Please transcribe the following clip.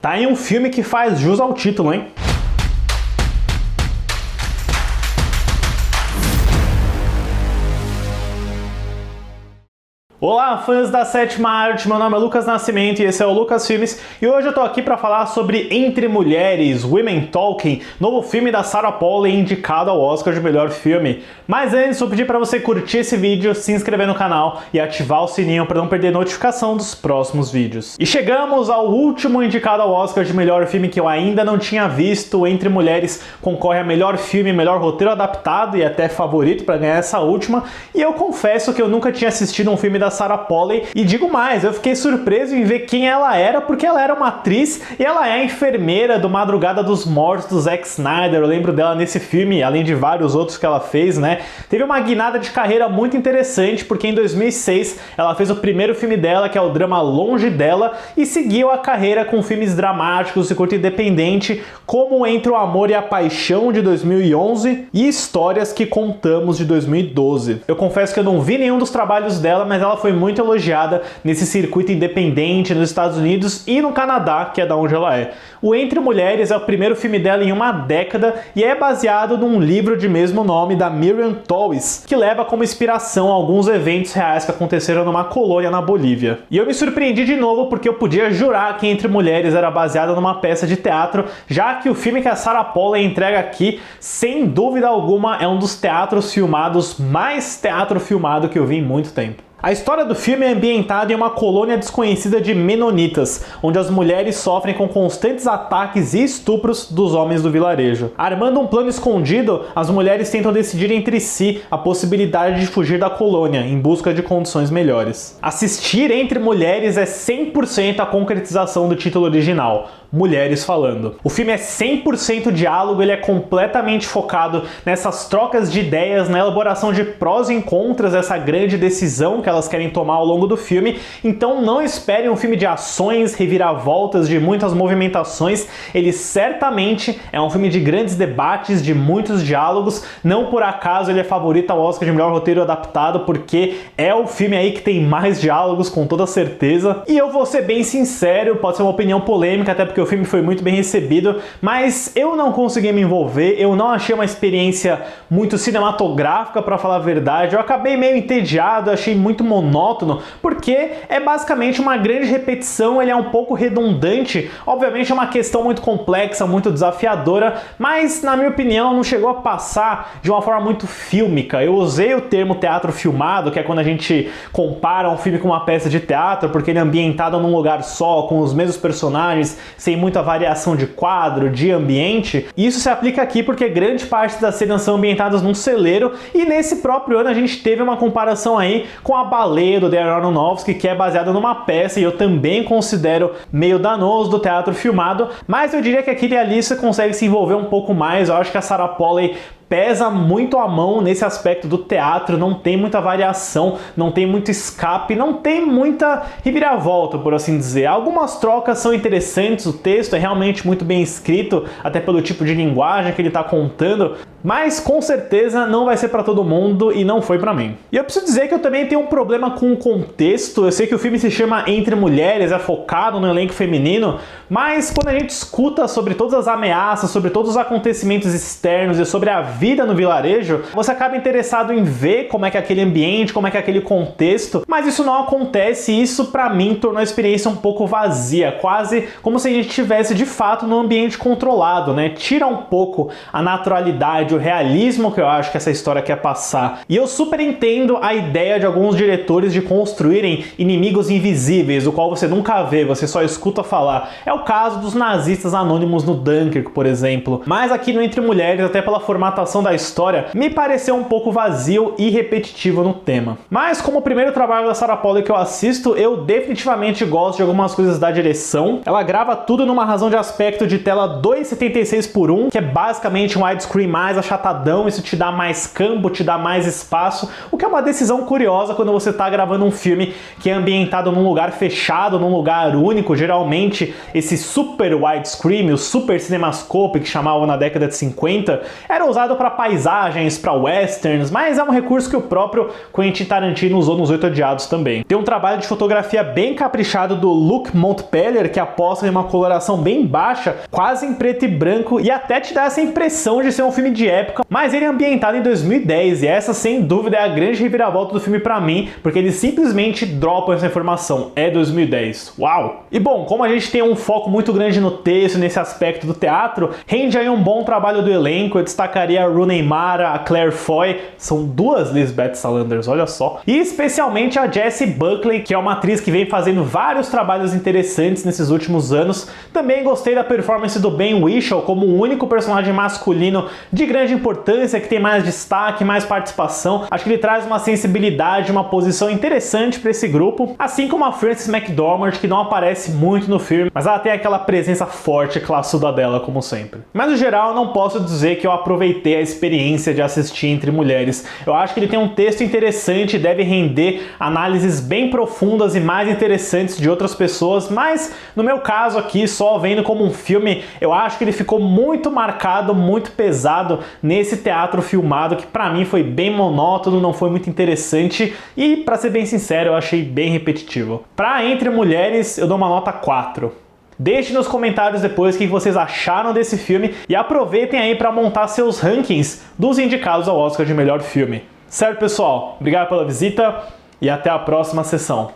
Tá aí um filme que faz jus ao título, hein? Olá, fãs da sétima arte, meu nome é Lucas Nascimento e esse é o Lucas Filmes e hoje eu tô aqui pra falar sobre Entre Mulheres, Women Talking, novo filme da Sarah Polley indicado ao Oscar de melhor filme. Mas antes, vou pedir pra você curtir esse vídeo, se inscrever no canal e ativar o sininho pra não perder notificação dos próximos vídeos. E chegamos ao último indicado ao Oscar de melhor filme que eu ainda não tinha visto. Entre Mulheres concorre a melhor filme, melhor roteiro adaptado e até favorito pra ganhar essa última. E eu confesso que eu nunca tinha assistido um filme da Sarah Polley, e digo mais, eu fiquei surpreso em ver quem ela era, porque ela era uma atriz e ela é a enfermeira do Madrugada dos Mortos do Zack Snyder. Eu lembro dela nesse filme, além de vários outros que ela fez, né? Teve uma guinada de carreira muito interessante, porque em 2006 ela fez o primeiro filme dela, que é o drama Longe Dela, e seguiu a carreira com filmes dramáticos de curta independente, como Entre o Amor e a Paixão de 2011 e Histórias que Contamos de 2012. Eu confesso que eu não vi nenhum dos trabalhos dela, mas ela foi muito elogiada nesse circuito independente nos Estados Unidos e no Canadá, que é da onde ela é. O Entre Mulheres é o primeiro filme dela em uma década e é baseado num livro de mesmo nome da Miriam Toews, que leva como inspiração alguns eventos reais que aconteceram numa colônia na Bolívia. E eu me surpreendi de novo porque eu podia jurar que Entre Mulheres era baseada numa peça de teatro, já que o filme que a Sarah Polley entrega aqui, sem dúvida alguma, é um dos teatros filmados mais teatro filmado que eu vi em muito tempo. A história do filme é ambientada em uma colônia desconhecida de menonitas, onde as mulheres sofrem com constantes ataques e estupros dos homens do vilarejo. Armando um plano escondido, as mulheres tentam decidir entre si a possibilidade de fugir da colônia, em busca de condições melhores. Assistir Entre Mulheres é 100% a concretização do título original, Mulheres Falando. O filme é 100% diálogo, ele é completamente focado nessas trocas de ideias, na elaboração de prós e contras dessa grande decisão que elas querem tomar ao longo do filme. Então não esperem um filme de ações, reviravoltas, de muitas movimentações. Ele certamente é um filme de grandes debates, de muitos diálogos. Não por acaso ele é favorito ao Oscar de melhor roteiro adaptado, porque é o filme aí que tem mais diálogos, com toda certeza. E eu vou ser bem sincero, pode ser uma opinião polêmica, até porque o filme foi muito bem recebido, mas eu não consegui me envolver, eu não achei uma experiência muito cinematográfica, pra falar a verdade. Eu acabei meio entediado, achei muito monótono, porque é basicamente uma grande repetição, ele é um pouco redundante. Obviamente é uma questão muito complexa, muito desafiadora, mas na minha opinião não chegou a passar de uma forma muito fílmica. Eu usei o termo teatro filmado, que é quando a gente compara um filme com uma peça de teatro, porque ele é ambientado num lugar só, com os mesmos personagens, sem muita variação de quadro, de ambiente. E isso se aplica aqui porque grande parte das cenas são ambientadas num celeiro, e nesse próprio ano a gente teve uma comparação aí com A Baleia, do Darren Aronofsky, que é baseada numa peça, e eu também considero meio danoso do teatro filmado, mas eu diria que aqui ali você consegue se envolver um pouco mais. Eu acho que a Sarah Polley pesa muito a mão nesse aspecto do teatro, não tem muita variação, não tem muito escape, não tem muita reviravolta, por assim dizer. Algumas trocas são interessantes, o texto é realmente muito bem escrito, até pelo tipo de linguagem que ele está contando, mas com certeza não vai ser para todo mundo e não foi para mim. E eu preciso dizer que eu também tenho um problema com o contexto. Eu sei que o filme se chama Entre Mulheres, é focado no elenco feminino, mas quando a gente escuta sobre todas as ameaças, sobre todos os acontecimentos externos e sobre a vida no vilarejo, você acaba interessado em ver como é que é aquele ambiente, como é que é aquele contexto, mas isso não acontece, e isso pra mim tornou a experiência um pouco vazia, quase como se a gente estivesse de fato num ambiente controlado, né? Tira um pouco a naturalidade, o realismo que eu acho que essa história quer passar. E eu super entendo a ideia de alguns diretores de construírem inimigos invisíveis, o qual você nunca vê, você só escuta falar. É o caso dos nazistas anônimos no Dunkirk, por exemplo. Mas aqui no Entre Mulheres, até pela formatação da história, me pareceu um pouco vazio e repetitivo no tema. Mas como o primeiro trabalho da Sarah Polley que eu assisto, eu definitivamente gosto de algumas coisas da direção. Ela grava tudo numa razão de aspecto de tela 2,76:1, que é basicamente um widescreen mais achatadão, isso te dá mais campo, te dá mais espaço, o que é uma decisão curiosa quando você está gravando um filme que é ambientado num lugar fechado, num lugar único. Geralmente esse super widescreen, o super cinemascope que chamavam na década de 50, era usado para paisagens, para westerns, mas é um recurso que o próprio Quentin Tarantino usou nos Oito Odiados também. Tem um trabalho de fotografia bem caprichado do Luc Montpellier, que aposta em uma coloração bem baixa, quase em preto e branco, e até te dá essa impressão de ser um filme de época, mas ele é ambientado em 2010, e essa sem dúvida é a grande reviravolta do filme pra mim, porque eles simplesmente dropam essa informação, é 2010. Uau! E bom, como a gente tem um foco muito grande no texto, nesse aspecto do teatro, rende aí um bom trabalho do elenco. Eu destacaria a Rooney Mara, a Claire Foy, são duas Lisbeth Salanders, olha só, e especialmente a Jessie Buckley, que é uma atriz que vem fazendo vários trabalhos interessantes nesses últimos anos. Também gostei da performance do Ben Whishaw como o único personagem masculino de grande importância, que tem mais destaque, mais participação. Acho que ele traz uma sensibilidade, uma posição interessante para esse grupo, assim como a Frances McDormand, que não aparece muito no filme, mas ela tem aquela presença forte, classuda dela, como sempre. Mas no geral, eu não posso dizer que eu aproveitei a experiência de assistir Entre Mulheres. Eu acho que ele tem um texto interessante e deve render análises bem profundas e mais interessantes de outras pessoas, mas no meu caso aqui, só vendo como um filme, eu acho que ele ficou muito marcado, muito pesado nesse teatro filmado, que pra mim foi bem monótono, não foi muito interessante e, pra ser bem sincero, eu achei bem repetitivo. Pra Entre Mulheres, eu dou uma nota 4. Deixe nos comentários depois o que vocês acharam desse filme e aproveitem aí para montar seus rankings dos indicados ao Oscar de melhor filme. Certo, pessoal? Obrigado pela visita e até a próxima sessão.